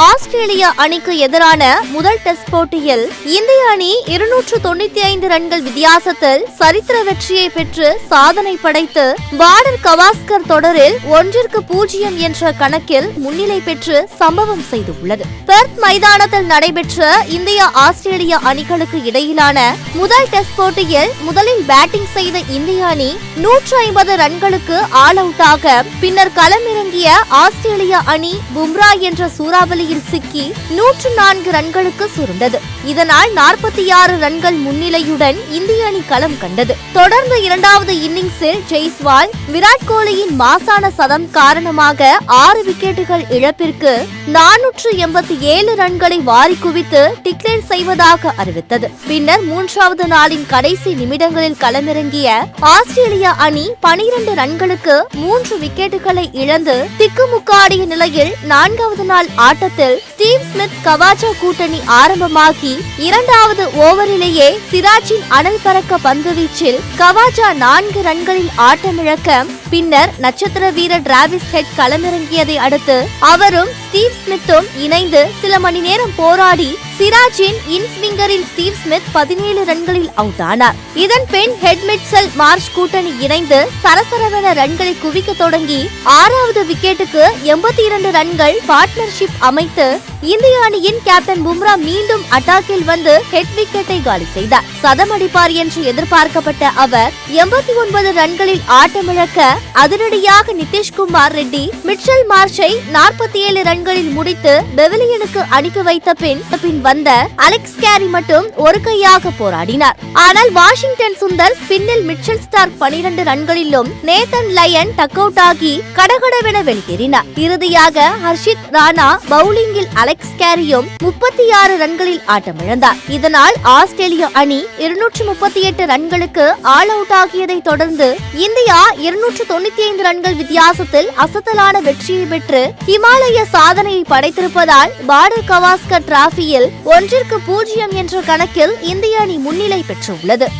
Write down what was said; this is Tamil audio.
ஆஸ்திரேலிய அணிக்கு எதிரான முதல் டெஸ்ட் போட்டியில் இந்திய அணி 295 ரன்கள் வித்தியாசத்தில் சரித்திர வெற்றியை பெற்று சாதனை படைத்து பார்டர் கவாஸ்கர் தொடரில் 1-0 என்ற கணக்கில் முன்னிலை பெற்று சம்பவம் செய்துள்ளது. பெர்த் மைதானத்தில் நடைபெற்ற இந்திய ஆஸ்திரேலிய அணிகளுக்கு இடையிலான முதல் டெஸ்ட் போட்டியில் முதலில் பேட்டிங் செய்த இந்திய அணி 150 ரன்களுக்கு ஆல் அவுட் ஆக பின்னர் களமிறங்கிய ஆஸ்திரேலிய அணி பும்ரா என்ற சூறாவளியில் சிக்கி 104 ரன்களுக்கு சுருண்டது. இதனால் 46 ரன்கள் முன்னிலையுடன் இந்திய அணி களம் கண்டது. தொடர்ந்து இரண்டாவது இன்னிங்ஸில் ஜெய்ஸ்வால் விராட் கோலியின் மாசான சதம் காரணமாக 6 விக்கெட்டுகள் இழப்பிற்கு 487 ரன்களை வாரி குவித்து டிக்ளேர் செய்வதாக அறிவித்தது. பின்னர் மூன்றாவது நாளின் கடைசி நிமிடங்களில் களமிறங்கிய ஆஸ்திரேலிய அணி 12 ரன்களுக்கு 3 விக்கெட்டுகளை இழந்து திக்குமுக்காடிய நிலையில் 4வது நாள் ஆட்டத்தில் ஸ்டீவ் ஸ்மித் கவாஜா கூட்டணி ஆரம்பமாகி இரண்டாவது ஓவரிலேயே சிராஜின் அனல் பறக்க பந்து வீச்சில் கவாஜா 4 ரன்களில் ஆட்டமிழக்க பின்னர் நட்சத்திர வீரர் டிராவிஸ் ஹெட் களமிறங்கியதை அடுத்து அவரும் ஸ்டீவ் ஸ்மித்தும் இணைந்து சில மணி நேரம் போராடி சிராஜின் இன்ஸ்விங்கரில் ஸ்டீவ் ஸ்மித் 17 ரன்களில் அவுட் ஆனார். இதன் பின் ஹெட் மிட்சல் மார்ஷ் கூட்டணி இணைந்து சரசரவென ரன்களை குவிக்க தொடங்கி 6வது விக்கெட்டுக்கு 82 ரன்கள் பார்ட்னர்ஷிப் அமைத்து இந்திய அணியின் கேப்டன் பும்ரா மீண்டும் அட்டாக்கில் வந்து ஹெட் விக்கெட்டை காலி செய்தார். சதம் அடிப்பார் என்று எதிர்பார்க்கப்பட்ட அவர் 89 ரன்களில் ஆட்டமிழக்க அதிரடியாக நிதிஷ்குமார் ரெட்டி மிட்சல் மார்ஷை 47 ரன்களில் முடித்து பெவிலியனுக்கு அனுப்பி வைத்த பின் வந்த அலெக்ஸ் கேரி மட்டும் ஒரு கையாக போராடினார். ஆனால் வாஷிங்டன் சுந்தர் ஸ்பின்னில் மிட்சல் ஸ்டார்க் 12 ரன்களிலும் நேத்தன் லயன் டக் அவுட் ஆகி கடகடவென வெளியேறினார். இறுதியாக ஹர்ஷித் ராணா பவுலிங்கில் அலெக்ஸ் கேரியும் 36 ரன்களில் ஆட்டமிழந்தார். இதனால் ஆஸ்திரேலிய அணி 238 ரன்களுக்கு ஆல் அவுட் ஆகியதை தொடர்ந்து இந்தியா 295 ரன்கள் வித்தியாசத்தில் அசத்தலான வெற்றியை பெற்று இமாலய சாதனையை படைத்திருப்பதால் பார்டர் கவாஸ்கர் டிராபியில் 1-0 என்ற கணக்கில் இந்திய அணி முன்னிலை பெற்றுள்ளது.